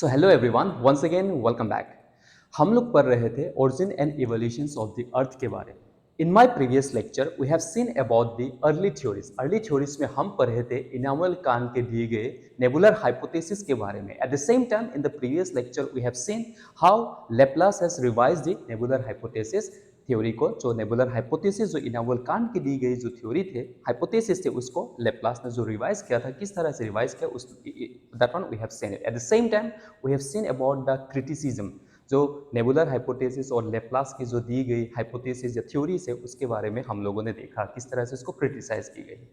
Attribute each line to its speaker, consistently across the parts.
Speaker 1: सो hello everyone, once again welcome back. हम लोग पढ़ रहे थे origin and evolutions of the earth के बारे में। In my previous lecture we have seen about the early theories. Early theories में हम पढ़े थे इनामुअल कांट के दिए गए नेबुलर हाइपोथेसिस के बारे में। At the same time in the previous lecture we have seen how Laplace has revised the nebular hypothesis theory को। जो नेबुलर हाइपोथेसिस जो इनामुअल कांट की दी गई जो थ्योरी थे, हाइपोथेसिस थे, उसको लेप्लास ने जो रिवाइज किया था, किस तरह से रिवाइज किया, उस that one we have seen it. At the same time we have seen about the criticism, जो नेबुलर हाइपोथेसिस और लेप्लास की जो दी गई हाइपोथेसिस या थ्योरीज है, उसके बारे में हम लोगों ने देखा किस तरह से उसको क्रिटिसाइज की गई।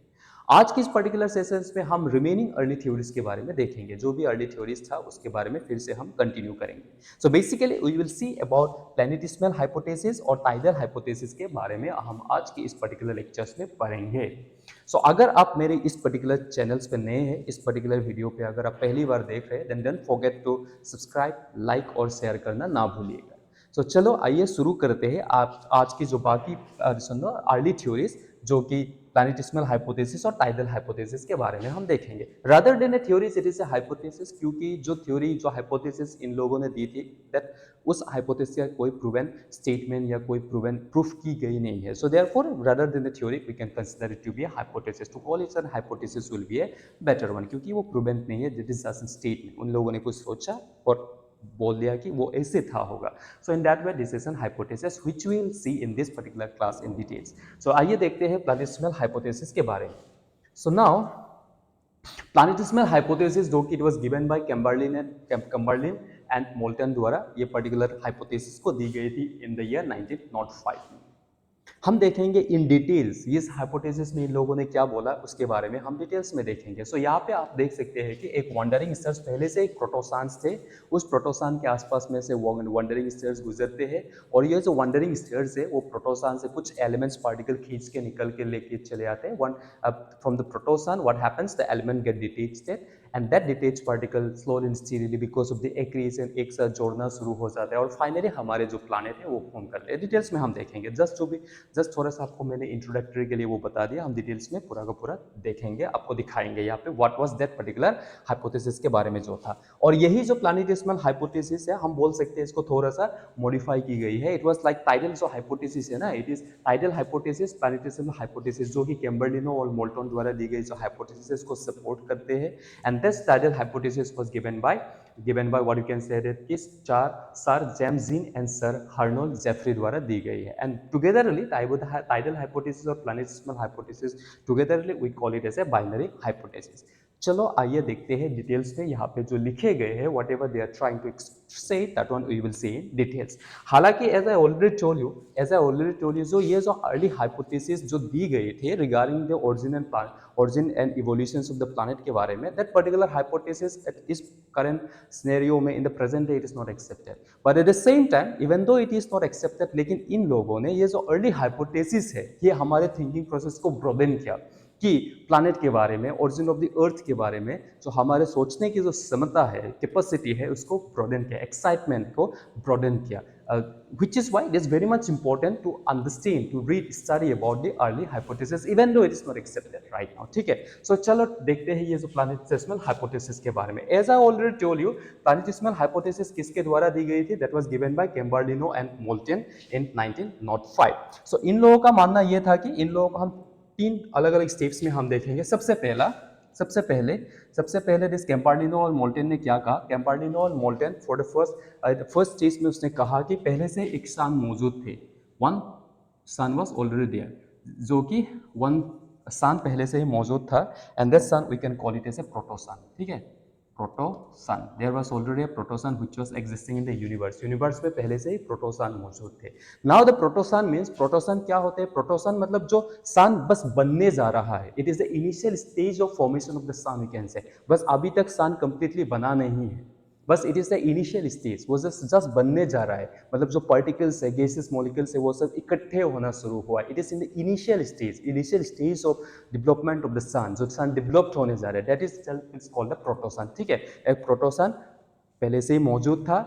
Speaker 1: आज की इस पर्टिकुलर सेशंस में हम रिमेनिंग अर्ली थ्योरीज के बारे में देखेंगे। जो भी अर्ली थ्योरीज था उसके बारे में फिर से हम कंटिन्यू करेंगे। So basically we will see about planetesimal hypothesis और टाइडल हाइपोथेसिस के बारे में हम आज की इस पर्टिकुलर लेक्चर्स में पढ़ेंगे। अगर आप मेरे इस पर्टिकुलर चैनल्स पे नए हैं, इस पर्टिकुलर वीडियो पे अगर आप पहली बार देख रहे हैं, then don't forget to subscribe, like और शेयर करना ना भूलिएगा। चलो आइए शुरू करते हैं आप आज की जो बाकी अर्ली थ्योरीज, जो कि प्लैनेटिस्मल हाइपोथेसिस और टाइडल हाइपोथेसिस के बारे में हम देखेंगे। Rather than A theories it is a hypothesis, क्योंकि जो थ्योरी जो हाइपोथेसिस इन लोगों ने दी थी, दैट उस हाइपोथेसिस का कोई प्रूवन स्टेटमेंट या कोई प्रूवन प्रूफ की गई नहीं है। So therefore rather than the theory we can consider it to be a hypothesis. To call it an hypothesis will be a better one, क्योंकि वो प्रूवन नहीं है, that is just a statement. उन लोगों ने कुछ सोचा और बोल दिया कि वो ऐसे था होगा। So in that way this is an hypothesis which we will see in this particular class in details. So आइए देखते हैं प्लैनेटिस्मल हाइपोथेसिस के बारे में। सो नाउ प्लैनेटिस्मल हाइपोथेसिस, जो कि it was given by Chamberlin and Moulton द्वारा, ये पर्टिकुलर हाइपोथेसिस को दी गई थी इन द ईयर 1905 में। हम देखेंगे इन डिटेल्स इस हाइपोथेसिस में इन लोगों ने क्या बोला, उसके बारे में हम डिटेल्स में देखेंगे। यहाँ पे आप देख सकते हैं कि एक वंडरिंग स्टार्स, पहले से एक प्रोटोसान्स थे, उस प्रोटोसान के आसपास में से वंडरिंग स्टार्स गुजरते हैं, और ये जो वंडरिंग स्टार्स है वो प्रोटोसान से कुछ एलिमेंट्स पार्टिकल खींच के निकल के लेके चले आते हैं। From the protosun what happens, the element get detached and that detached particle slowly and steadily because of the accretion एक साथ जोड़ना शुरू हो जाता है, और फाइनली हमारे जो प्लानेट है वो फॉर्म करते हैं। डिटेल्स में हम देखेंगे। जस्ट थोड़ा सा आपको मैंने इंट्रोडक्टरी के लिए वो बता दिया, हम डिटेल्स में पूरा का पूरा देखेंगे, आपको दिखाएंगे यहाँ पे what was that particular hypothesis के बारे में जो था। और यही जो प्लैनेटिस्मल हाइपोथेसिस है, हम बोल सकते हैं इसको थोड़ा सा मॉडिफाई की गई है। इट वाज लाइक टाइडल जो हाइपोथेसिस है ना, it is tidal hypothesis, planetesimal hypothesis, जो कि कैम्बरलिनो और मोल्टन द्वारा दी गई जो हाइपोथेसिस को सपोर्ट करते हैं। And this tidal hypothesis was given by what you can say that किस sir James Jean and sir Harold Jeffreys द्वारा दी गई है। एंड टुगेदरली tidal hypothesis और planetesimal hypothesis togetherly we call it as a binary hypothesis. चलो आइए देखते हैं डिटेल्स में यहाँ पे जो लिखे गए हैं, whatever they are trying to say that one we will see in details. हालांकि as I already told you जो ये जो अर्ली हाइपोथेसिस जो दी गई थे regarding the origin and evolutions of the planet के बारे में, that particular hypothesis at इस current scenario में in the present day it is not accepted, but at the same time even though it is not accepted, लेकिन इन लोगों ने ये जो early hypothesis है ये हमारे thinking process को broaden किया कि प्लानट के बारे में, ओरिजिन ऑफ द अर्थ के बारे में, जो हमारे सोचने की जो क्षमता है, कैपेसिटी है, उसको ब्रॉडन किया, एक्साइटमेंट को ब्रॉडन किया, which is why it is very much important to understand, to read, study about the early hypothesis even though it is not accepted right now. ठीक है, सो चलो देखते हैं ये जो प्लैनेटिस्मल हाइपोथेसिस के बारे में। As I already told you, planetesimal hypothesis किसके द्वारा दी गई थी? That was given by Chamberlin and Moulton in 1905। So इन लोगों का मानना यह था कि इन लोगों को हम तीन अलग अलग स्टेप्स में हम देखेंगे। सबसे पहले दिस कैम्बरलिनो और मोल्टन ने क्या कहा? कैम्बरलिनो और molten for the first stage में उसने कहा कि पहले से एक सन मौजूद थे, one sun was already there, जो कि वन सन पहले से ही मौजूद था, and that sun we can call it as a protosun. ठीक है, protosun, there was already a protosun which was existing in the universe में पहले से ही प्रोटोसन मौजूद थे। Now the protosun means, protosun क्या होते हैं? प्रोटोसन मतलब जो सन बस बनने जा रहा है, it is the initial stage of formation of the sun we can say, बस अभी तक सन कंप्लीटली बना नहीं है, बस it is the initial stage, वो जस्ट बनने जा रहा है, मतलब जो पार्टिकल्स है, गैसेस, मॉलिक्यूल्स है, वो सब इकट्ठे होना शुरू हुआ। It is in the initial stage of development of the sun, जो सन डेवलप्ड होने जा रहा है, that is called the protosun. ठीक है, एक प्रोटोसन पहले से ही मौजूद था,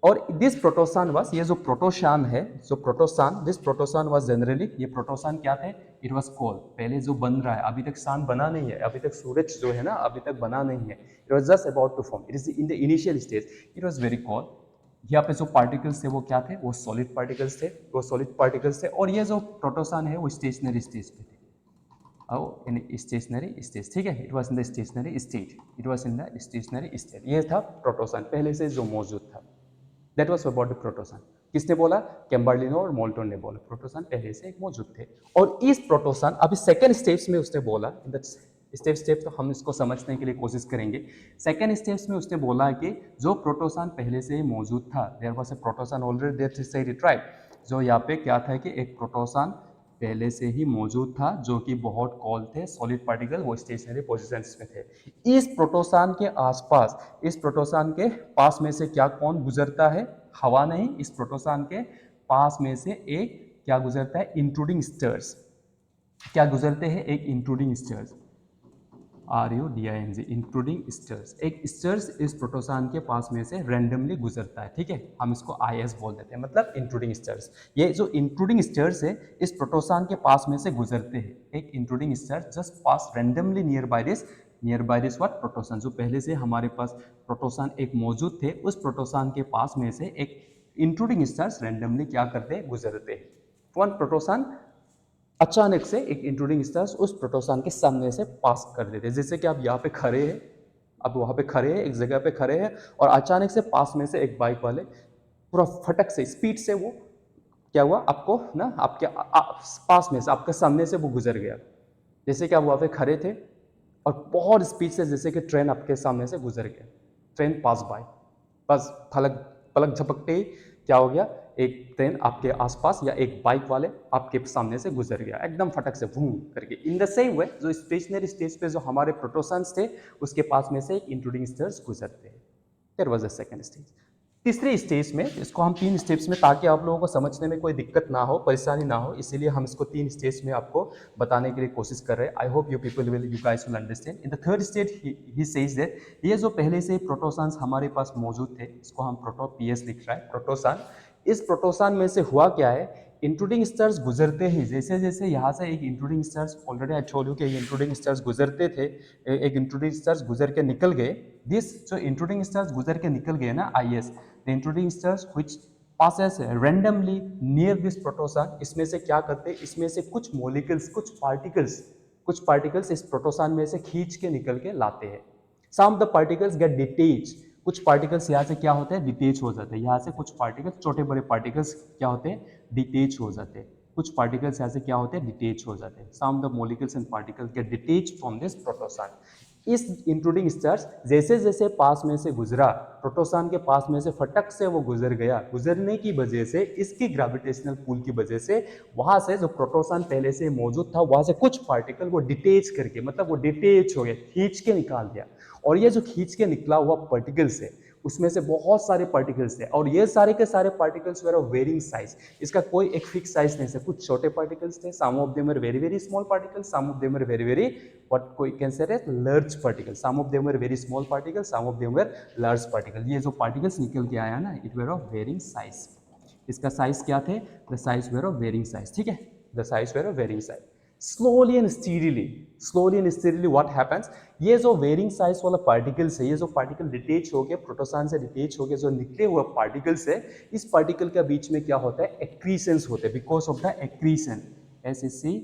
Speaker 1: और दिस प्रोटोसान वाज, ये जो प्रोटोशान है, जो प्रोटोसान, दिस प्रोटोसान वाज जनरली, ये प्रोटोसान क्या थे, इट वाज कोल, पहले जो बन रहा है, अभी तक सान बना नहीं है, अभी तक सूरज जो है ना अभी तक बना नहीं है, it was just about to form, it is in the initial stage, it was very cool. यहाँ पे जो पार्टिकल्स थे वो क्या थे, वो सॉलिड पार्टिकल्स थे, वो सॉलिड पार्टिकल्स थे, और ये जो प्रोटोसान है वो स्टेशनरी स्टेज पे थे, इन स्टेशनरी स्टेज, ठीक है, it was in the stationary state, it was in the stationary state, ये था प्रोटोसान पहले से जो मौजूद था। That was about the protosun. किसने बोला, कैम्बर्लिनो और मोल्टन ने बोला, प्रोटोसान पहले से एक मौजूद थे। और इस प्रोटोसान अभी सेकेंड स्टेप्स में उसने बोला, इन द स्टेप तो हम इसको समझने के लिए कोशिश करेंगे। सेकेंड स्टेप्स में उसने बोला कि जो प्रोटोसान पहले से ही मौजूद था, there was a protosun already there, सही राइट, जो यहाँ पे क्या था कि एक प्रोटोसान पहले से ही मौजूद था जो कि बहुत कॉल थे, सॉलिड पार्टिकल, वो स्टेशनरी पोजीशंस में थे। इस प्रोटोसान के आसपास, इस प्रोटोसान के पास में से क्या कौन गुजरता है, हवा नहीं, इस प्रोटोसान के पास में से एक क्या गुजरता है, इंट्रूडिंग स्टर्स, क्या गुजरते हैं, एक इंट्रूडिंग स्टर्स, RUDING, इंक्लूडिंग स्टर्स, एक स्टर्स इस प्रोटोसान के पास में से रैंडमली गुजरता है, ठीक है, हम इसको IS बोल देते हैं, मतलब इंक्लूडिंग स्टर्स। ये जो इंक्लूडिंग स्टर्स है इस प्रोटोसान के पास में से गुजरते हैं, एक including stars just pass randomly near by this what protosun, जो पहले से हमारे पास प्रोटोसान एक मौजूद थे, उस प्रोटोसान के पास में से एक इंक्लूडिंग स्टर्स रैंडमली क्या करते हैं, गुजरते हैं। वन प्रोटोसान अचानक से एक इंट्रूडिंग स्टार्स उस प्रोटोसान के सामने से पास कर देते हैं, जैसे कि आप यहाँ पे खड़े हैं, आप वहाँ पे खड़े हैं, एक जगह पे खड़े हैं, और अचानक से पास में से एक बाइक वाले पूरा फटक से स्पीड से वो क्या हुआ, आपको ना आपके पास में से, आपके सामने से वो गुजर गया, जैसे कि आप वहाँ पे खड़े थे और बहुत स्पीड से, जैसे कि ट्रेन आपके सामने से गुजर गया, ट्रेन पास बाय, बस पलक पलक झपकते ही क्या हो गया, एक ट्रेन आपके आसपास या एक बाइक वाले आपके सामने से गुजर गया एकदम फटक से भूम करके। इन द सेम वे जो स्टेशनरी स्टेज पे जो हमारे प्रोटोसन्स थे उसके पास में से एक इंट्रूडिंग स्टर्स गुजरते हैं। There was a second stage. तीसरे स्टेज में, इसको हम 3 स्टेप्स में, ताकि आप लोगों को समझने में कोई दिक्कत ना हो, परेशानी ना हो, इसीलिए हम इसको 3 स्टेज में आपको बताने के लिए कोशिश कर रहे हैं। I hope you people will, you guys will understand. In the third stage he says that ये जो पहले से प्रोटोसन्स हमारे पास मौजूद थे, इसको हम प्रोटोपीएस लिख रहा है, प्रोटोसान। इस प्रोटोसान में से हुआ क्या है, इंट्रूडिंग स्टार्स गुजरते ही, जैसे जैसे यहाँ से एक intruding stars, already I told you कि इंट्रूडिंग स्टार्स गुजरते थे, एक इंट्रूडिंग स्टार्स गुजर के निकल गए, दिस जो इंट्रूडिंग स्टार्स गुजर के निकल गए ना, IS, the intruding stars which passes randomly near this protosan, इसमें से क्या करते हैं, इसमें से कुछ मॉलिक्यूल्स, कुछ पार्टिकल्स इस प्रोटोसान में से खींच के निकल के लाते हैं। Some the particles get detach, कुछ पार्टिकल्स यहाँ से क्या होते हैं, डिटेच हो जाते हैं, यहाँ से कुछ पार्टिकल्स, छोटे बड़े पार्टिकल्स क्या होते हैं, डिटेच हो जाते हैं, कुछ पार्टिकल्स यहाँ से क्या होते हैं, डिटेच हो जाते हैं। Some the molecules and particles get detach from this protosun. इस इंट्रूडिंग स्टार्स जैसे जैसे पास में से गुजरा, प्रोटोसान के पास में से फटक से वो गुजर गया, गुजरने की वजह से, इसकी ग्रेविटेशनल पुल की वजह से, वहां से जो प्रोटोसान पहले से मौजूद था वहां से कुछ पार्टिकल वो डिटेच करके, मतलब वो डिटेच हो गया, खींच के निकाल दिया। और ये जो खींच के निकला हुआ पार्टिकल्स है उसमें से बहुत सारे पार्टिकल्स थे, और ये सारे के सारे particles were of varying size, इसका कोई एक फिक्स साइज नहीं था। कुछ छोटे पार्टिकल्स थे, some of them are very very small particles, some of them are very very what कोई can say large particles, some of them are very small particles, some of them are large particle. ये जो particles निकल के आया ना, it were of varying size, इसका size क्या थे, the size were of varying size, ठीक है, the size were of varying size. Slowly and स्टीरिली what happens, ये जो वेरिंग साइज वाला पार्टिकल्स है, ये जो पार्टिकल डिटेच हो गए, प्रोटोसान से डिटेच हो गए, जो निकले हुए पार्टिकल्स है, इस पार्टिकल के बीच में क्या होता है, एक्रीशंस होते हैं, because of the accretion, SECRETION,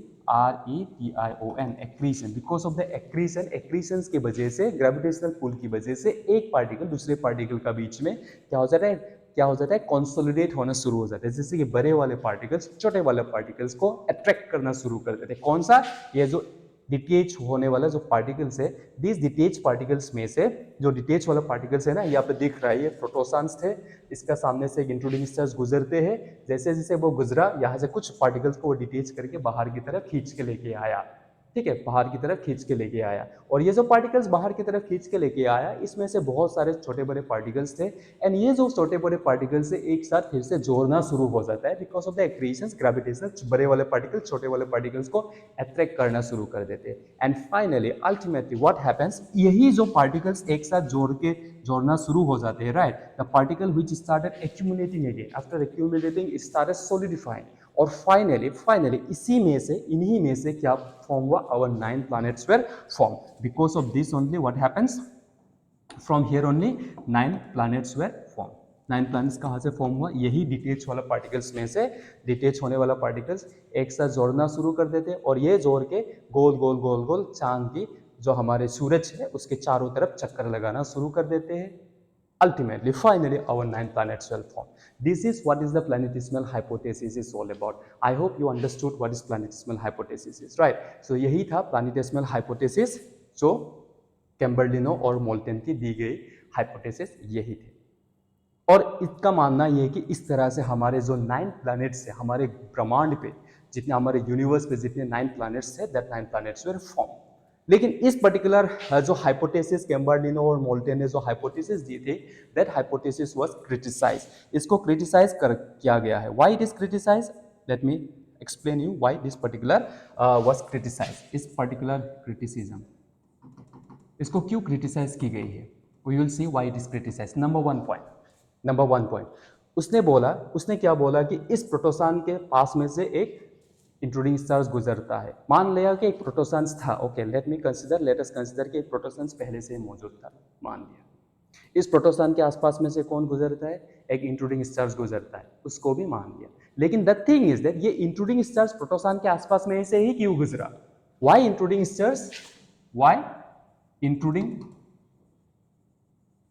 Speaker 1: accretion, because of the accretion, accretions की वजह से, ग्रेविटेशनल पुल की वजह से एक पार्टिकल दूसरे पार्टिकल का बीच में क्या हो जाता है, कंसोलिडेट होना शुरू हो जाता है, जैसे कि बड़े वाले पार्टिकल्स छोटे वाले पार्टिकल्स को अट्रैक्ट करना शुरू कर देते हैं। कौन सा, ये जो डिटेच होने वाला जो पार्टिकल्स है, दिस डिटेच पार्टिकल्स में से जो डिटेच वाला पार्टिकल्स है ना, यहाँ पे दिख रहा है, ये प्रोटोसान्स थे, इसका सामने से एक इंट्रूडिंग स्टार्स गुजरते हैं, जैसे जैसे वो गुजरा यहाँ से कुछ पार्टिकल्स को वो डिटेच करके बाहर की तरफ खींच के लेके आया, ठीक है, बाहर की तरफ खींच के लेके आया, और ये जो पार्टिकल्स बाहर की तरफ खींच के लेके आया, इसमें से बहुत सारे छोटे बड़े पार्टिकल्स थे, एंड ये जो छोटे बड़े पार्टिकल्स से एक साथ फिर से जोड़ना शुरू हो जाता है बिकॉज ऑफ द एक्रीशंस ग्रेविटेशन, बड़े वाले पार्टिकल्स छोटे वाले पार्टिकल्स को अट्रैक्ट करना शुरू कर देते हैं, and finally ultimately what happens, यही जो पार्टिकल्स एक साथ जोड़ना शुरू हो जाते हैं, right, the particle which started accumulating again, after accumulating it started solidifying, और फाइनली इसी में से, इन्हीं में से क्या फॉर्म हुआ, our 9 planets were formed. Because of this only what happens, from here only 9 planets were formed. 9 planets कहाँ से फॉर्म हुआ, यही डिटेच वाला पार्टिकल्स में से, डिटेच होने वाला पार्टिकल्स एक साथ जोड़ना शुरू कर देते हैं, और ये जोड़ के गोल गोल गोल गोल चांद की, जो हमारे सूरज है उसके चारों तरफ चक्कर लगाना शुरू कर देते हैं. Ultimately, finally, our 9 planets will form. This is what is the planetesimal hypothesis is all about. I hope you understood what is planetesimal hypothesis is, right? So यही था planetesimal hypothesis, जो कैम्बर्लिनो और मोल्टन की दी गई hypothesis यही थी. और इसका मानना यह है कि इस तरह से हमारे जो 9 planets है, हमारे ब्रह्मांड पे जितने, हमारे यूनिवर्स पे जितने 9 planets है, that 9 planets were formed. लेकिन इस पर्टिकुलर जो हाइपोथेसिस कैम्बर्लिनो और मोल्टन ने जो हाइपोथेसिस दी थी, दैट हाइपोथेसिस वाज क्रिटिसाइज, इसको क्रिटिसाइज किया गया है. Why it is criticise, let me explain you why this particular was criticise. इस पर्टिकुलर क्रिटिसिज्म, इसको क्यों क्रिटिसाइज की गई है, we will see why it is criticise. Number one point उसने क्या बोला कि इस प्रोटोसान के पास में से एक इंट्रूडिंग स्टार्स गुजरता है. मान लिया कि एक प्रोटोसन्स था, ओके, लेट अस कंसीडर कि एक प्रोटोसन्स पहले से मौजूद था, मान लिया. इस प्रोटोसान के आसपास में से कौन गुजरता है, एक इंट्रूडिंग स्टार्स गुजरता है, उसको भी मान लिया. लेकिन द थिंग इज दैट ये इंट्रूडिंग स्टार्स प्रोटोसान के आसपास में से ही क्यों गुजरा, why intruding stars, why intruding,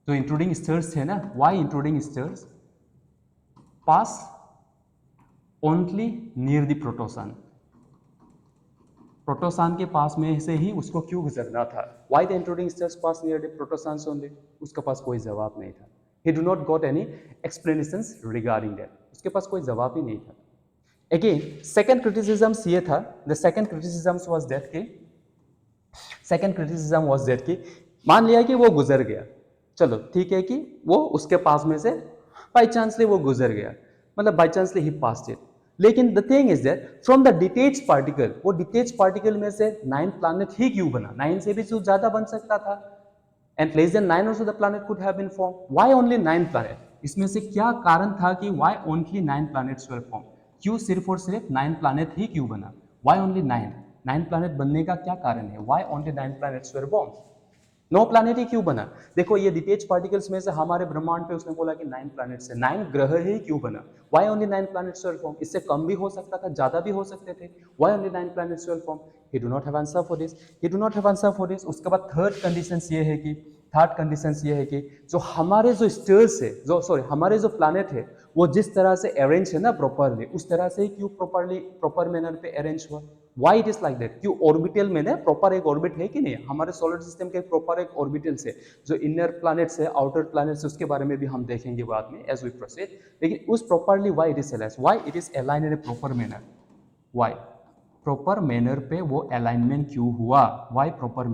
Speaker 1: जो इंट्रूडिंग स्टार्स थे ना, why intruding stars pass only near the protosun, protosun के पास में से ही उसको क्यों गुजरना था, why the intruding stars pass near the protosuns only, उसके पास कोई जवाब नहीं था. He do not got any explanations regarding that, उसके पास कोई जवाब ही नहीं था. अगेन सेकंड क्रिटिसिज्म ये था, the second criticism was that कि मान लिया कि वो गुजर गया, चलो ठीक है कि वो उसके पास में से बाई चांसली वो गुजर गया, मतलब बाई चांसली ही पास्ड इट. लेकिन the thing is that from the detach particle, वो डिटेच पार्टिकल में से 9 प्लैनेट ही क्यों बना, 9 से भी ज्यादा बन सकता था, and less than 9 also the planet could have been form. Why only 9 planet, इसमें से क्या कारण था कि why only 9 planets were form, क्यों सिर्फ और सिर्फ 9 प्लैनेट ही क्यों बना, व्हाई ओनली 9 प्लैनेट बनने का क्या कारण है, why only 9 planets were form, 9 planet ही क्यों बना. देखो ये डिटेच पार्टिकल्स में से हमारे ब्रह्मांड पे उसने बोला कि 9 प्लैनेट्स है, 9 ग्रह ही क्यों बना, why only 9 planets were form, इससे कम भी हो सकता था, ज्यादा भी हो सकते थे, why only 9 planets were form. He do not have answer for this. उसके बाद थर्ड कंडीशन ये है कि जो हमारे जो स्टार्स है, हमारे जो प्लैनेट है, वो जिस तरह से अरेंज है ना प्रॉपरली, उस तरह से क्यों प्रॉपर मैनर पे अरेंज हुआ, why it is like that, क्यों ऑर्बिटल में ना प्रॉपर एक ऑर्बिट है कि नहीं, हमारे सोलर सिस्टम के प्रॉपर एक ऑर्बिटल्स है, जो इनर प्लैनेट्स है, आउटर प्लैनेट्स है, उसके बारे में भी हम देखेंगे बाद में एज वी प्रोसीड. लेकिन उस properly why it is align in a proper manner, why proper manner पे वो अलाइनमेंट क्यों हुआ, व्हाई प्रॉपर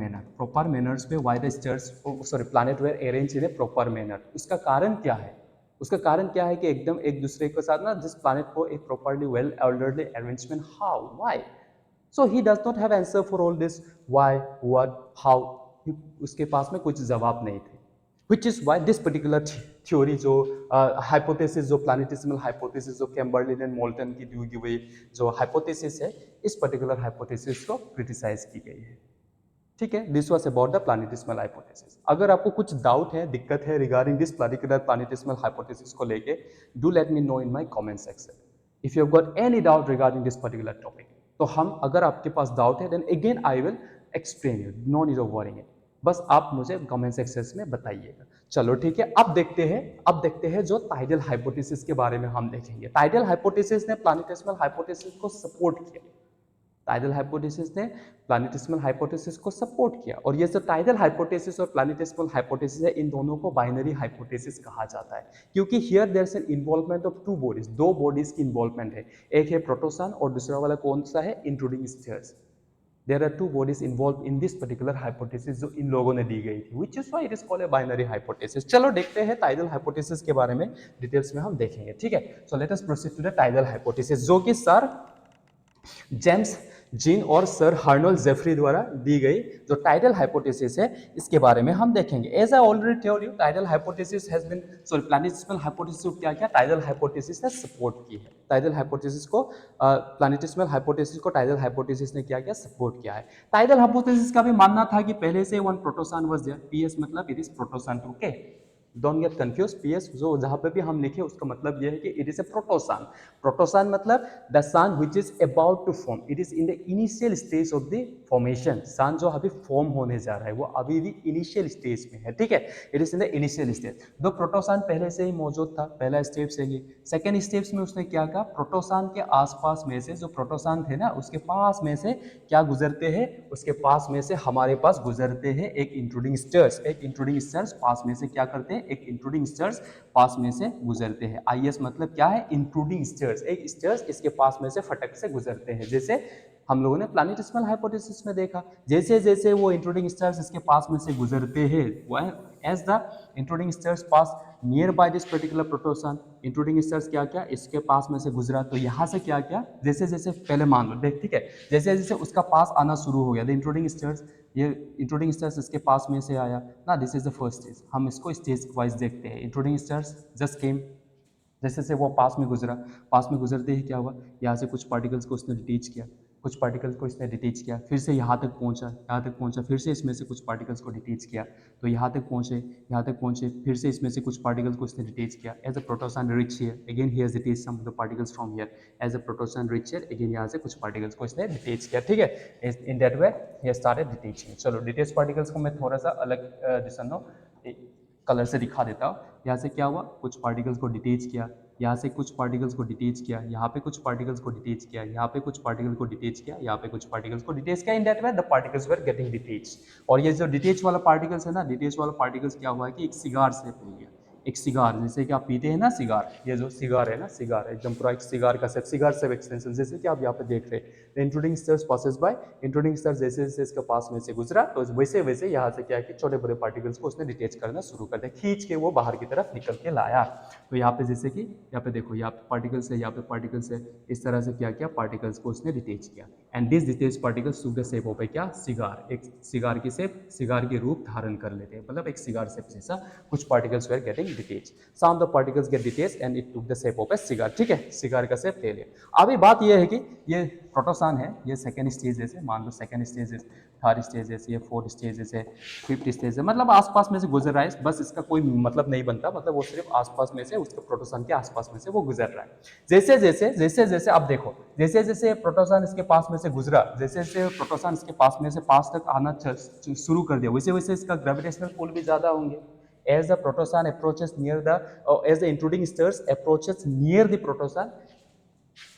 Speaker 1: मैनर्स पे why the stars planet were arrange in a proper manner, उसका कारण क्या है कि एकदम एक दूसरे के साथ ना, जिस प्लैनेट को एक properly well orderly arrangement, how, why. So he does not have answer for all this, why, what, how, उसके पास में कुछ जवाब नहीं थे. Which is why this particular theory, जो hypothesis, जो planetesimal hypothesis, जो कैम्बर्लिन एंड मोल्टन की दी हुई जो hypothesis है, इस particular hypothesis को criticize की गई है. ठीक है, this was about the planetesimal hypothesis. अगर आपको कुछ डाउट है, दिक्कत है regarding this particular planetesimal hypothesis को लेके, do let me know in my comment section. If you have got any doubt regarding this particular topic, तो हम, अगर आपके पास डाउट है, then again I will explain you, no need of worrying it, बस आप मुझे कमेंट सेक्शन में बताइएगा. चलो ठीक है, अब देखते हैं जो टाइडल हाइपोथेसिस के बारे में हम देखेंगे. टाइडल हाइपोथेसिस ने प्लैनेटेसिमल हाइपोथेसिस को सपोर्ट किया, टाइडल हाइपोथेसिस ने प्लैनेटेसिमल हाइपोथेसिस को सपोर्ट किया, और ये जो टाइडल हाइपोथेसिस और प्लैनेटेसिमल हाइपोथेसिस है, इन दोनों को बाइनरी हाइपोथेसिस कहा जाता है, क्योंकि here there is an involvement of two bodies, दो बॉडीज की इन्वॉल्वमेंट है, एक है प्रोटोसान और दूसरा वाला कौन सा है, intruding stars. There are two bodies involve in this particular hypothesis जो इन लोगों ने दी गई थी, which is why it is called a binary hypothesis. चलो देखते हैं टाइडल हाइपोथेसिस के बारे में डिटेल्स में हम देखेंगे, ठीक है। So let us proceed to the tidal hypothesis, जो कि सर जेम्स जीन और सर हार्नोल्ड जेफरी द्वारा दी गई जो टाइडल हाइपोथेसिस है, इसके बारे में हम देखेंगे। As I already told you, tidal hypothesis has been, sorry, planetesimal hypothesis को क्या किया, टाइडल हाइपोथेसिस ने सपोर्ट की है। टाइडल हाइपोथेसिस को प्लैनेटेसिमल हाइपोथेसिस को टाइडल हाइपोथेसिस ने क्या किया, सपोर्ट किया है। टाइडल हाइपोथेसिस का भी मानना था कि पहले से one protosun was there, PS मतलब it is protosun, okay, don't get confuse. PS जो जहां पे भी हम लिखे उसका मतलब यह है कि it is a protosun. Protosun मतलब the sun which is about to form, it is in the initial stage of the formation. Sun जो अभी फॉर्म होने जा रहा है वो अभी भी इनिशियल स्टेज में है, ठीक है, it is in the initial stage. दो प्रोटोसान पहले से ही मौजूद था, पहला स्टेप से ही। सेकेंड स्टेप्स में उसने क्या कहा, प्रोटोसान के आसपास में से जो प्रोटोसान थे ना उसके पास में से क्या गुजरते हैं, उसके पास में से हमारे पास गुजरते हैं एक इंट्रूडिंग स्टर्स। एक इंट्रूडिंग स्टर्स पास में से क्या करते हैं, एक इंट्रूडिंग स्टर्स पास में से गुजरते हैं। आईएस मतलब क्या है, इंट्रूडिंग स्टर्स, एक स्टर्स इसके पास में से फटक से गुजरते हैं। जैसे हम लोगों ने प्लैनेटेसिमल हाइपोथेसिस में देखा, जैसे जैसे वो इंट्रूडिंग स्टार्स इसके पास में से गुजरते हैं, as the intruding stars pass near by this particular protosun, intruding stars क्या क्या इसके पास में से गुजरा, तो यहाँ से क्या क्या, जैसे जैसे पहले मान लो देख, ठीक है, जैसे जैसे उसका पास आना शुरू हो गया, द इंट्रूडिंग स्टार्स, ये इंट्रूडिंग स्टार्स इसके पास में से आया ना, this is the first stage. हम इसको स्टेज वाइज देखते हैं। इंट्रूडिंग स्टार्स जस्ट केम, जैसे जैसे वो पास में गुजरा, पास में गुजरते ही क्या हुआ, यहाँ से कुछ पार्टिकल्स को उसने डिटेच किया, कुछ पार्टिकल्स को इसने डिटेच किया, फिर से यहाँ तक पहुँचा, यहाँ तक पहुँचा, फिर से इसमें से कुछ पार्टिकल्स को डिटेच किया, तो यहाँ तक पहुँचे, यहाँ तक पहुँचे, फिर से इसमें से कुछ पार्टिकल्स को इसने डिटेच किया। As a protosun reach here, again he has detach some of the particles from here, as a protosun reach here, again यहाँ से कुछ पार्टिकल्स को इसने डिटेच किया, ठीक है। In that way he started detaching. चलो डिटेच पार्टिकल्स को मैं थोड़ा सा अलग दिशा कलर से दिखा देता हूँ। यहाँ से क्या हुआ, कुछ पार्टिकल्स को डिटेच किया, यहाँ से कुछ पार्टिकल्स को डिटेच किया, यहाँ पे कुछ पार्टिकल्स को डिटेच किया, यहाँ पे कुछ पार्टिकल को डिटेच किया, यहाँ पे कुछ पार्टिकल्स को डिटेच किया। इन that way the particles were getting detach. और ये जो डिटेच वाला पार्टिकल्स है ना, डिटेच वाला पार्टिकल्स क्या हुआ है कि एक सिगार से हो गया, एक सिगार, जैसे कि आप पीते हैं ना सिगार, ये जो सिगार है ना, सिगार एकदम पूरा एक सिगार का सेप, सिगार सेप एक्सटेंशन, जैसे कि आप यहाँ पे देख रहे हैं। Intruding stars passes by, intruding stars जैसे जैसे इसके पास में से गुजरा, तो वैसे वैसे यहाँ से क्या है कि छोटे बड़े पार्टिकल्स को उसने डिटेच करना शुरू कर दिया, खींच के वो बाहर की तरफ निकल के लाया। तो यहाँ पे जैसे कि यहाँ पे देखो, यहाँ पे पार्टिकल्स है, यहाँ पे पार्टिकल्स है, इस तरह से क्या किया, पार्टिकल्स को उसने डिटेच किया। And this detach particles took the shape of a क्या, सिगार, एक सिगार की शेप, सिगार के रूप धारण कर लेते हैं, मतलब एक सिगार शेप जैसा कुछ particles were getting detach. Some of the particles get detach and it took the shape of a cigar, ठीक है, सिगार का शेप ले लिया। अभी बात यह है कि ये प्रोटोसान है, ये सेकेंड स्टेज जैसे मान लो, सेकेंड स्टेज, थर्ड स्टेज जैसे, ये फोर्थ स्टेज जैसे, फिफ्थ स्टेज है, मतलब आसपास में से गुजर रहा है, बस इसका कोई मतलब नहीं बनता, मतलब वो सिर्फ आसपास में से, उसके प्रोटोसान के आसपास में से वो गुजर रहा है। जैसे जैसे जैसे जैसे अब देखो, जैसे जैसे प्रोटोसान इसके पास में से गुजरा, जैसे जैसे प्रोटोसान इसके पास में से पास तक आना शुरू कर दिया, वैसे वैसे इसका ग्रेविटेशनल पुल भी ज्यादा होंगे। As the protosan approaches near the, as the intruding stars approaches near the protosan,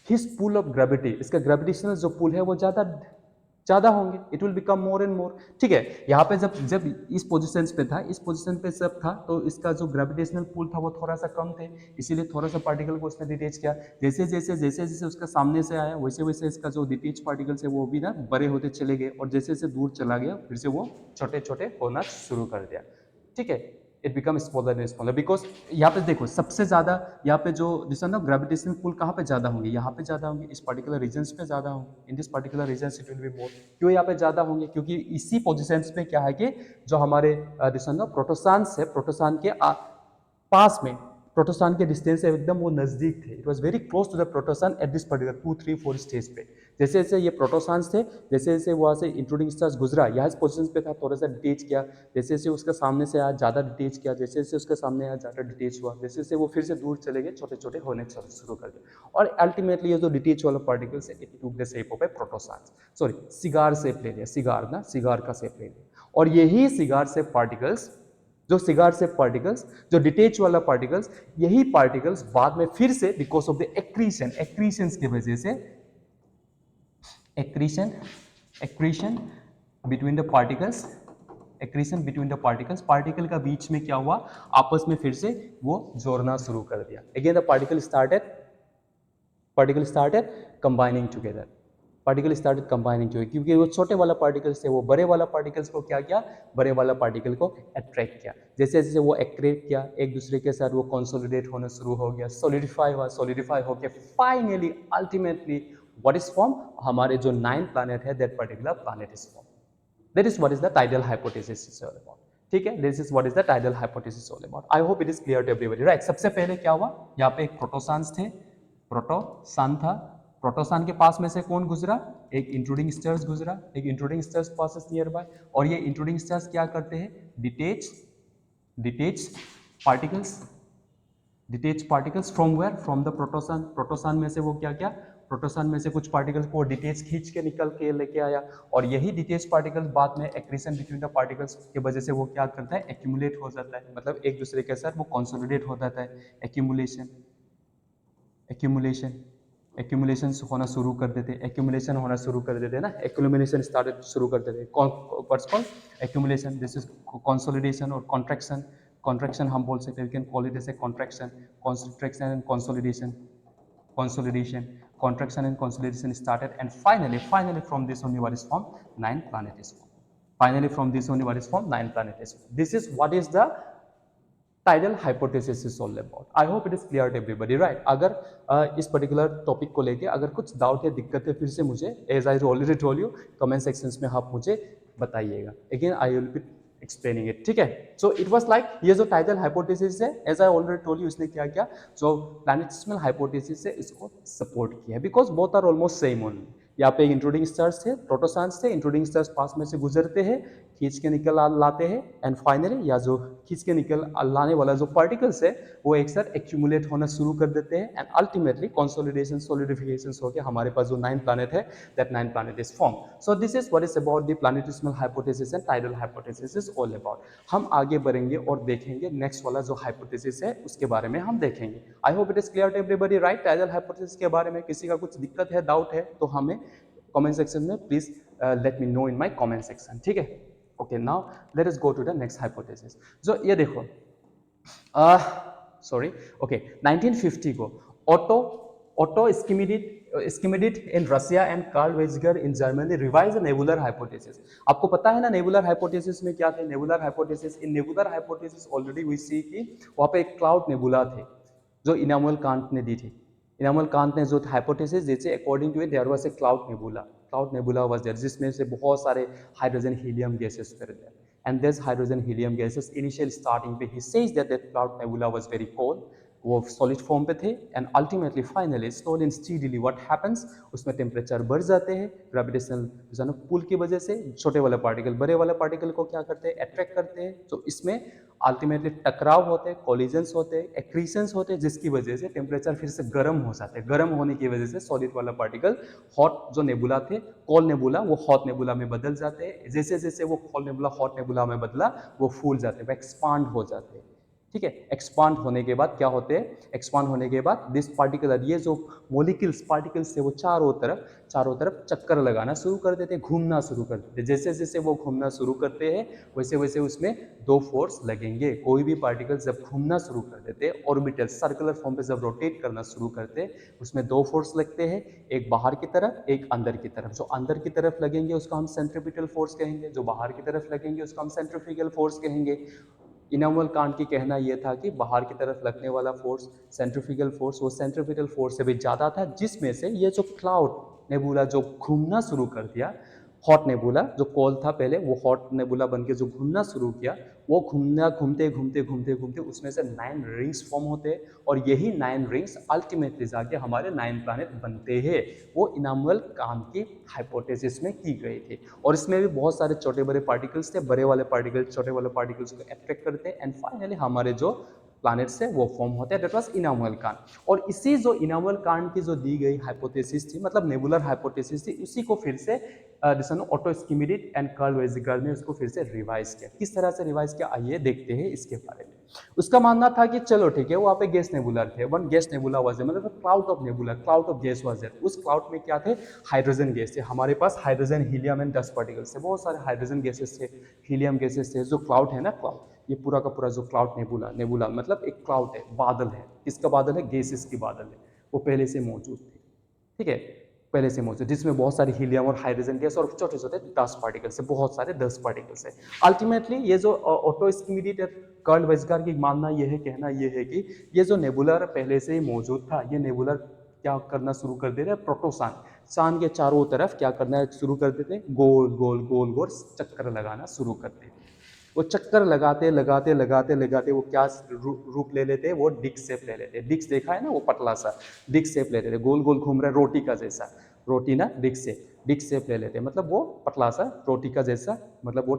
Speaker 1: his pull of gravity, इसका ग्रेविटेशनल जो पुल है वो ज्यादा होंगे, it will become more and more, ठीक है। यहाँ पे जब जब इस पोजीशन पे था, इस पोजीशन पे सब था, तो इसका जो ग्रेविटेशनल पुल था वो थोड़ा सा कम थे, इसीलिए थोड़ा सा पार्टिकल को उसने डिटेच किया। जैसे जैसे जैसे जैसे उसका सामने से आया, वैसे वैसे इसका जो डिटेच पार्टिकल्स है वो भी ना बड़े होते चले गए, और जैसे जैसे दूर चला गया फिर से वो छोटे छोटे होना शुरू कर दिया, ठीक है। It become smaller and smaller, because यहाँ पे देखो सबसे ज्यादा यहाँ पे जो दिस ना ग्रेविटेशनल पुल कहाँ पे ज्यादा होंगे, यहाँ पे ज्यादा होंगे, इस पर्टिकुलर रीजन्स पे ज्यादा होंगे, in this particular regions it will be more. क्यों यहाँ पे ज्यादा होंगे, क्योंकि इसी पोजिशंस में क्या है कि जो हमारे दिस ना प्रोटोसान्स है, प्रोटोसान के पास में, प्रोटोसान के डिस्टेंस से एकदम वो नजदीक थे, it was very close to the protosun at this particular 2, 3, 4 stage पे। जैसे जैसे ये प्रोटोसान्स थे, जैसे जैसे वहाँ से इंट्रूडिंग स्टार्स गुजरा, यहाँ इस पोजीशन पे था, थोड़ा सा डिटेच किया, जैसे जैसे उसका सामने से आया ज़्यादा डिटेच किया, जैसे जैसे उसके सामने आया ज़्यादा डिटेच हुआ, जैसे जैसे वो फिर से दूर चले गए, छोटे छोटे होने शुरू कर दिए, और अल्टीमेटली ये जो डिटेच वाला पार्टिकल्स है, it took the shape of a protosuns, sorry cigar shape ले लिया, सिगार ना, सिगार का शेप ले लिया। और यही सिगार शेप पार्टिकल्स, जो सिगार से पार्टिकल्स, जो डिटेच वाला पार्टिकल्स, यही पार्टिकल्स बाद में फिर से because of the accretion, accretions की वजह से, accretion between the particles, accretion between the particles, particle का बीच में क्या हुआ, आपस में फिर से वो जोड़ना शुरू कर दिया। Again the particle started combining together, particle started combining to, क्योंकि वो छोटे वाला पार्टिकल्स थे वो बड़े वाला पार्टिकल्स को क्या किया, बड़े वाला पार्टिकल को अट्रैक्ट किया। जैसे जैसे वो अट्रैक्ट किया एक दूसरे के साथ वो कंसोलिडेट होना शुरू हो गया, सॉलिडिफाई हो गया, finally ultimately what is form, हमारे जो 9 प्लैनेट है that particular planet is form. That is what is the tidal hypothesis is all about. ठीक है, this is what is the tidal hypothesis all about. I hope it is clear to everybody, right. सबसे पहले क्या हुआ, यहाँ पे एक प्रोटोसान्स थे, प्रोटोसान था, प्रोटोसान के पास में से कौन गुजरा, एक इंट्रूडिंग स्टार्स गुजरा, एक intruding stars passes near by, और ये इंट्रूडिंग स्टार्स क्या करते हैं, detach particles, detach particles from where, from the protosun. Protosun में से वो क्या क्या, प्रोटोसान में से कुछ पार्टिकल्स को डिटेच खींच के निकल के लेके आया, और यही डिटेच पार्टिकल्स बाद में एक्रीशन बिटवीन द पार्टिकल्स के वजह से वो क्या करता है, एक्यूमुलेट हो जाता है, मतलब एक दूसरे के साथ वो कंसोलिडेट हो जाता है, एक्यूमुलेशन, एक्यूमुलेशन, एक्यूमुलेशन होना शुरू कर देते, एक्यूमुलेशन होना शुरू कर देते ना, एक्यूमुलेशन स्टार्टेड शुरू कर देते, what's called accumulation. This is consolidation और कॉन्ट्रैक्शन, कॉन्ट्रैक्शन हम बोल सकते हैं, we can call it as a contraction, contraction and consolidation, consolidation, contraction and consolidation started, and finally from this only what is formed, 9 planet is formed. Finally from this only what is formed, 9 planet is formed. This is what is the tidal hypothesis is all about. I hope it is clear to everybody, right. अगर इस particular topic को लेके अगर कुछ doubt या दिक्कत है, फिर से मुझे as I already told you comment sections में आप मुझे बताइएगा, again I will be explaining it, ठीक है। सो इट वाज लाइक ये जो टाइडल हाइपोथेसिस है, as I already told you, इसने क्या किया, जो प्लैनेटेसिमल हाइपोथेसिस है इसको सपोर्ट किया, because both are almost same only. यहाँ पे इंट्रूडिंग स्टार्स थे, प्रोटोसान्स थे, इंट्रूडिंग स्टार्स पास में से गुजरते हैं, खींच के निकल लाते हैं, एंड फाइनली या जो खींच के निकल लाने वाला जो पार्टिकल्स है वो एक साथ एक्यूमुलेट होना शुरू कर देते हैं, एंड अल्टीमेटली कंसोलिडेशन सॉलिडिफिकेशन होकर हमारे पास जो 9 प्लैनेट है, that 9 planet is form. So this is what is about the planetesimal hypothesis and tidal hypothesis is all about. हम आगे बढ़ेंगे और देखेंगे नेक्स्ट वाला जो हाइपोथेसिस है उसके बारे में हम देखेंगे। I hope it is clear to everybody, right. Tidal hypothesis के बारे में किसी का कुछ दिक्कत है, डाउट है, तो हमें कमेंट सेक्शन में please let me know in my comment section, ठीक है। Okay, now let us go to the next hypothesis. जो ये देखो, सॉरी, ओके, 1950 को Otto Schmidt in Russia and Karl Weizsacker in Germany revise nebular hypothesis. आपको पता है ना नेबुलर हाइपोथेसिस में क्या थे, nebular hypothesis, in nebular hypothesis already we see कि वहाँ पे एक क्लाउड नेबुला थे जो इनामुअल कांट ने दी थी। इनामुअल कांट ने जो हाइपोथेसिस दी थी, according to it there was a cloud nebula was there, जिसमें से बहुत सारे हाइड्रोजन हीलियम गैसेस थे there, and this hydrogen helium gases initial starting पे he says that cloud nebula was very cold, वो सॉलिड फॉर्म पे थे, and ultimately finally slowly and steadily what happens, उसमें टेम्परेचर बढ़ जाते हैं ग्रेविटेशनल पुल की वजह से, छोटे वाले पार्टिकल बड़े वाले पार्टिकल को क्या करते हैं, अट्रैक्ट करते हैं, तो इसमें अल्टीमेटली टकराव होते हैं, कोलिजन्स होते हैं, एक्रीशंस होते हैं, जिसकी वजह से टेम्परेचर फिर से गर्म हो जाते हैं, गर्म होने की वजह से सॉलिड वाला पार्टिकल हॉट जो नेबुला थे, कोल्ड नेबुला, वो हॉट नेबुला में बदल जाते हैं। जैसे जैसे वो कोल्ड नेबुला हॉट नेबुला में बदला, वो फूल जाते हैं, वो एक्सपांड हो जाते हैं, ठीक है। एक्सपांड होने के बाद क्या होते हैं, एक्सपांड होने के बाद दिस पार्टिकुलर, ये जो मोलिक्यूल्स पार्टिकल्स थे वो चारों तरफ चक्कर लगाना शुरू कर देते हैं, घूमना शुरू कर देते हैं। जैसे जैसे वो घूमना शुरू करते हैं वैसे वैसे उसमें दो फोर्स लगेंगे। कोई भी पार्टिकल जब घूमना शुरू कर देते हैं, ऑर्बिटल सर्कुलर फॉर्म पे जब रोटेट करना शुरू करते हैं, उसमें दो फोर्स लगते हैं, एक बाहर की तरफ, एक अंदर की तरफ। जो अंदर की तरफ लगेंगे उसको हम सेंट्रीपिटल फोर्स कहेंगे, जो बाहर की तरफ लगेंगे उसको हम सेंट्रीफ्यूगल फोर्स कहेंगे। इनामुअल कांट की कहना यह था कि बाहर की तरफ लगने वाला फोर्स सेंट्रीफ्यूगल फोर्स वो सेंट्रीपिटल फोर्स से भी ज़्यादा था, जिसमें से ये जो क्लाउड नेबुला जो घूमना शुरू कर दिया, हॉट नेबुला जो कोल्ड था पहले, वो हॉट नेबुला बन के जो घूमना शुरू किया, वो घूमते घूमते घूमते घूमते उसमें से 9 रिंग्स फॉर्म होते हैं, और यही 9 रिंग्स अल्टीमेटली जाके हमारे 9 प्लैनेट बनते हैं। वो इनामुअल कांट की हाइपोथेसिस में की गई थी, और इसमें भी बहुत सारे छोटे बड़े पार्टिकल्स थे, बड़े वाले पार्टिकल छोटे वाले पार्टिकल्स को अट्रैक्ट करते हैं, एंड फाइनली हमारे जो प्लैनेट्स है वो फॉर्म होते हैं, दैट वाज इनामुअल कांट। और इसी जो इनामुअल कांट की जो दी गई हाइपोथेसिस थी, मतलब नेबुलर हाइपोथेसिस थी, उसी को फिर से ऑटो स्किमिडिट एंड कार्ल वेज़गर ने उसको फिर से रिवाइज किया। किस तरह से रिवाइज किया, आइए देखते हैं इसके बारे में। उसका मानना था कि चलो ठीक है, वहाँ पे गैस नेबुलर थे, one gas nebula was there, मतलब cloud of nebula, cloud of gas was there. उस क्लाउड में क्या थे, हाइड्रोजन गैस थे, हमारे पास hydrogen helium and dust particles थे, बहुत सारे हाइड्रोजन गैसेस थे, हीलियम गैसेस थे। जो क्लाउड है ना, क्लाउड, ये पूरा का पूरा जो क्लाउड नेबुला मतलब एक क्लाउड है, बादल है। किसका बादल है, गैसेस की बादल है, वो पहले से मौजूद थे, ठीक है। पहले से मौजूद, जिसमें बहुत सारे हीलियम और हाइड्रोजन गैस और छोटे छोटे 10 पार्टिकल्स है, बहुत सारे 10 पार्टिकल्स है। अल्टीमेटली ये जो ऑटो स्किमिडीट कार्ल वेस्गार की मानना ये है, कहना ये है कि ये जो नेबुलर पहले से ही मौजूद था, ये नेबुलर क्या करना शुरू कर दे रहे हैं, प्रोटोसान चांद के चारों तरफ क्या करना शुरू कर देते, गोल गोल गोल गोल चक्कर लगाना शुरू कर देते। वो चक्कर लगाते लगाते लगाते लगाते वो क्या रूप ले लेते हैं, वो डिक्स शेप ले लेते हैं। डिक्स देखा है ना, वो पतला सा डिक्स शेप ले लेते हैं, गोल गोल घूम रहा है रोटी का जैसा, रोटी ना डिक्स शेप ले लेते हैं, मतलब वो पतला सा रोटी का जैसा, मतलब वो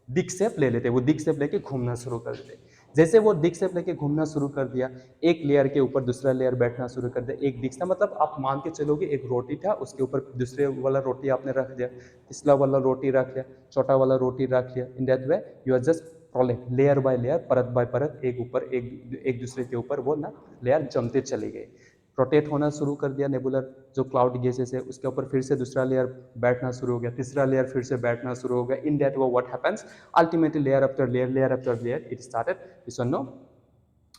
Speaker 1: डिक शेप ले लेते हैं। वो डिक शेप लेके घूमना शुरू कर देते हैं। जैसे वो डिक शेप लेके घूमना शुरू कर दिया, एक लेयर के ऊपर दूसरा लेयर बैठना शुरू कर दिया। एक डिक था, मतलब आप मान के चलोगे एक रोटी था, उसके ऊपर दूसरे वाला रोटी आपने रख दिया, तीसरा वाला रोटी रख लिया, चौथा वाला रोटी रख लिया। In that way you are just layer by layer, परत बाय परत, एक ऊपर एक दूसरे के ऊपर वो ना लेयर जमते चले गए। रोटेट होना शुरू कर दिया नेबुलर जो क्लाउड गैसेस है, उसके ऊपर फिर से दूसरा लेयर बैठना शुरू हो गया, तीसरा लेयर फिर से बैठना शुरू हो गया। इन दैट वो what happens, ultimately layer after layer it started this one no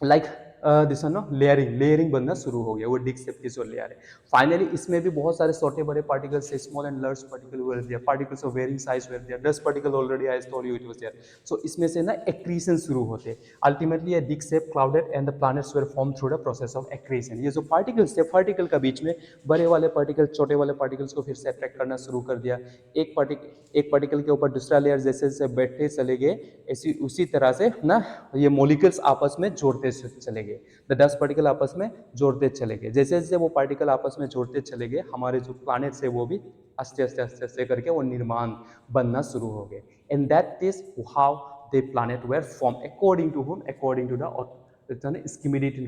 Speaker 1: like this one no layering बनना शुरू हो गया, वो डिक शेप की जो लेयर है। फाइनली इसमें भी बहुत सारे छोटे बड़े particles, small and large particle were there, particles of varying size were there, 10 particle already I told you it was there. So इसमें से ना एक्रीशन शुरू होते हैं। अल्टीमेटली ये disc shape clouded and the planets were form through the process of accretion. ये जो particles थे, पार्टिकल का बीच में बड़े वाले पार्टिकल छोटे वाले पार्टिकल्स को फिर से अट्रैक्ट करना शुरू कर दिया। एक पार्टिकल के ऊपर दूसरा लेयर जैसे जैसे बैठते चले गए, ऐसी उसी तरह से ना ये मॉलिक्यूल्स आपस में जोड़ते चले गए। द 10 पार्टिकल आपस में जोड़ते चले गए। जैसे जैसे वो पार्टिकल आपस में जोड़ते चले गए, हमारे जो प्लैनेट्स है वो भी आस्ते आस्ते आस्ते आस्ते करके वो निर्माण बनना शुरू हो गए। And that is how the planet were form according to whom, according to the Schmidt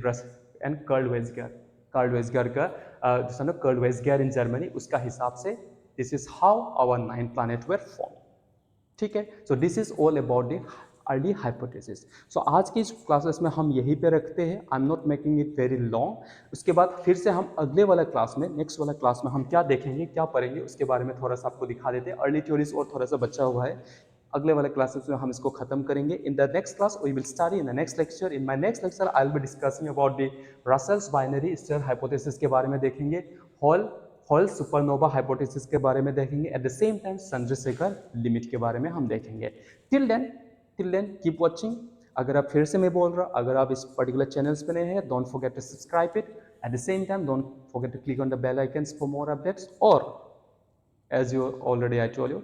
Speaker 1: and Karl Weizsacker का कार्ल वेस्गार इन जर्मनी, उसका हिसाब से this is how our 9 planet were form. ठीक है, so this is all about the early hypothesis. So आज की इस classes में हम यहीं पे रखते हैं। I am not making it very long. उसके बाद फिर से हम अगले वाला क्लास में, नेक्स्ट वाला क्लास में हम क्या देखेंगे, क्या पढ़ेंगे, उसके बारे में थोड़ा सा आपको दिखा देते हैं। अर्ली थ्योरीज और थोड़ा सा बचा हुआ है, अगले वाले क्लासेस में हम इसको खत्म करेंगे। In the next class we will study, in the next lecture, in my next lecture I will be discussing about the Russell's binary star hypothesis के बारे में देखेंगे, हॉल सुपरनोवा हाइपोथेसिस के बारे में देखेंगे, at the same time Chandrasekhar limit के बारे में हम देखेंगे। Till then keep watching. अगर आप फिर से मैं बोल रहा हूँ, अगर आप इस पर्टिकुलर चैनल्स पे नए हैं, don't forget to subscribe it, at the same time don't forget to click on the bell icons for more updates. और as you already I told you,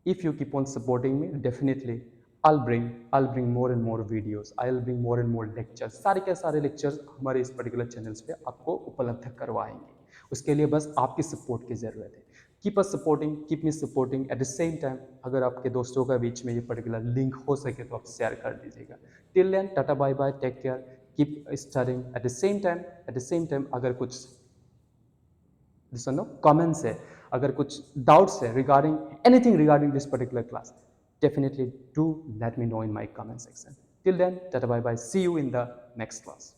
Speaker 1: if you keep on supporting me, definitely I'll bring more and more videos, I'll bring more and more lectures। सारे के सारे lectures हमारे इस particular channels पे आपको उपलब्ध करवाएंगे। उसके लिए बस आपकी सपोर्ट की ज़रूरत है। Keep us supporting, keep me supporting. Eight the same time अगर आपके दोस्तों का बीच में ये पर्टिकुलर लिंक हो सके तो आप शेयर कर दीजिएगा। Till then tata bye bye, take care, keep studying. At the same time अगर कुछ कमेंट्स है, अगर कुछ डाउट्स है regarding anything regarding this particular class, definitely do let me know in my comment section. Till then, tata bye bye, see you in the next class.